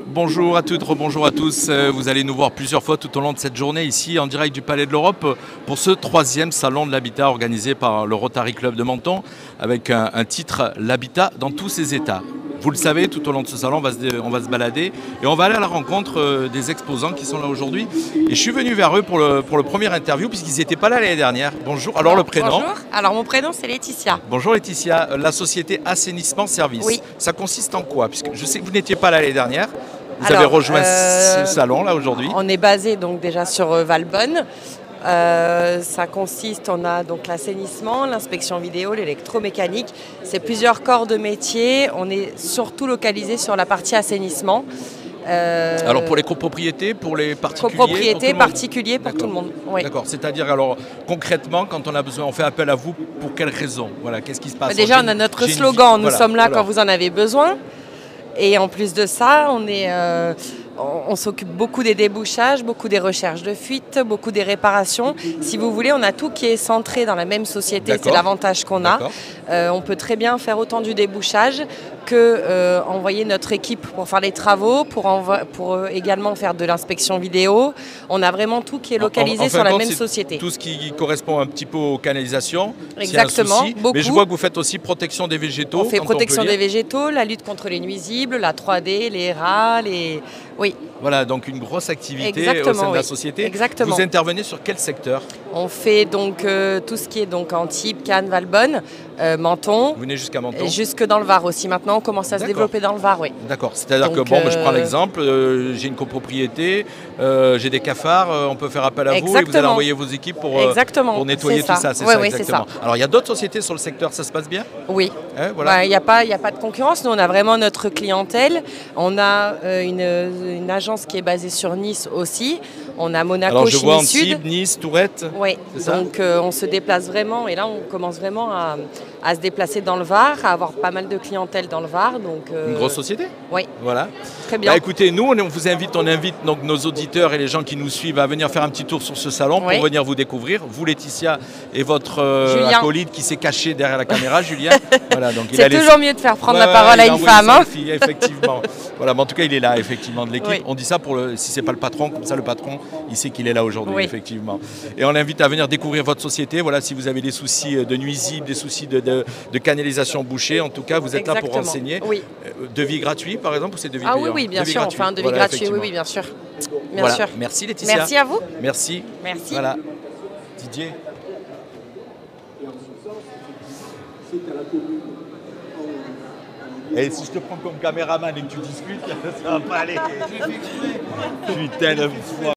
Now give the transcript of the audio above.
Bonjour à toutes, rebonjour à tous. Vous allez nous voir plusieurs fois tout au long de cette journée ici en direct du Palais de l'Europe pour ce 3e salon de l'habitat organisé par le Rotary Club de Menton avec un titre, l'habitat dans tous ses états. Vous le savez, tout au long de ce salon, on va se balader et on va aller à la rencontre des exposants qui sont là aujourd'hui. Et je suis venu vers eux pour le premier interview puisqu'ils n'étaient pas là l'année dernière. Bonjour, alors le prénom? Bonjour, alors mon prénom c'est Laetitia. Bonjour Laetitia, la société Assainissement Service. Oui. Ça consiste en quoi? Puisque je sais que vous n'étiez pas là l'année dernière. Vous avez rejoint ce salon là aujourd'hui. On est basé donc déjà sur Valbonne. Ça consiste, on a donc l'assainissement, l'inspection vidéo, l'électromécanique. C'est plusieurs corps de métier. On est surtout localisé sur la partie assainissement. Alors pour les copropriétés, pour les particuliers? Copropriétés, particuliers, pour tout le monde. Oui. D'accord, c'est-à-dire alors concrètement, quand on a besoin, on fait appel à vous pour quelles raisons? Voilà, qu'est-ce qui se passe? Déjà, on a notre slogan, nous sommes là quand vous en avez besoin. Et en plus de ça, on s'occupe beaucoup des débouchages, beaucoup des recherches de fuite, beaucoup des réparations. Si vous voulez, on a tout qui est centré dans la même société, c'est l'avantage qu'on a. On peut très bien faire autant du débouchage que envoyer notre équipe pour faire les travaux, pour également faire de l'inspection vidéo. On a vraiment tout qui est localisé sur la même société. Tout ce qui correspond un petit peu aux canalisations. Exactement, beaucoup. Mais je vois que vous faites aussi protection des végétaux. On fait protection des végétaux, la lutte contre les nuisibles, la 3D, les rats, les... Oui. Voilà, donc une grosse activité au sein de la société. Exactement. Vous intervenez sur quel secteur? On fait donc tout ce qui est donc Antibes, Cannes, Valbonne, Menton. Vous venez jusqu'à Menton? Et jusque dans le Var aussi. Maintenant, on commence à se développer dans le Var, oui. D'accord. C'est-à-dire que, je prends l'exemple, j'ai une copropriété, j'ai des cafards, on peut faire appel à vous et vous allez envoyer vos équipes pour nettoyer tout ça. Oui, c'est ça. Alors, il y a d'autres sociétés sur le secteur, ça se passe bien? Oui. Voilà. Il n'y a pas de concurrence. Nous, on a vraiment notre clientèle. On a une agence qui est basée sur Nice aussi. On a Monaco, alors, je vois Chiny-Sud. Antibes, Nice, Tourette. Oui, donc on se déplace vraiment et là on commence vraiment à se déplacer dans le Var, à avoir pas mal de clientèle dans le Var. Donc, une grosse société? Oui. Voilà. Très bien. Écoutez, nous on invite donc nos auditeurs et les gens qui nous suivent à venir faire un petit tour sur ce salon pour venir vous découvrir. Vous Laetitia et votre acolyte qui s'est caché derrière la caméra, Julien. Voilà, c'est toujours mieux de faire prendre la parole à une femme. Hein. Effectivement. Voilà, mais en tout cas il est là effectivement de l'équipe. On dit ça pour si c'est pas le patron, comme ça le patron il sait qu'il est là aujourd'hui, effectivement. Et on l'invite à venir découvrir votre société. Voilà, si vous avez des soucis de nuisibles, des soucis de canalisation bouchée, en tout cas, vous êtes là pour renseigner. Oui. Devis gratuit, par exemple, ou c'est devis payant? Oui, bien sûr, on fait un devis gratuit, oui, bien sûr. Bien sûr. Merci Laetitia. Merci à vous. Merci. Merci. Voilà. Didier. Et si je te prends comme caméraman et que tu discutes, ça va pas aller. Putain de foi.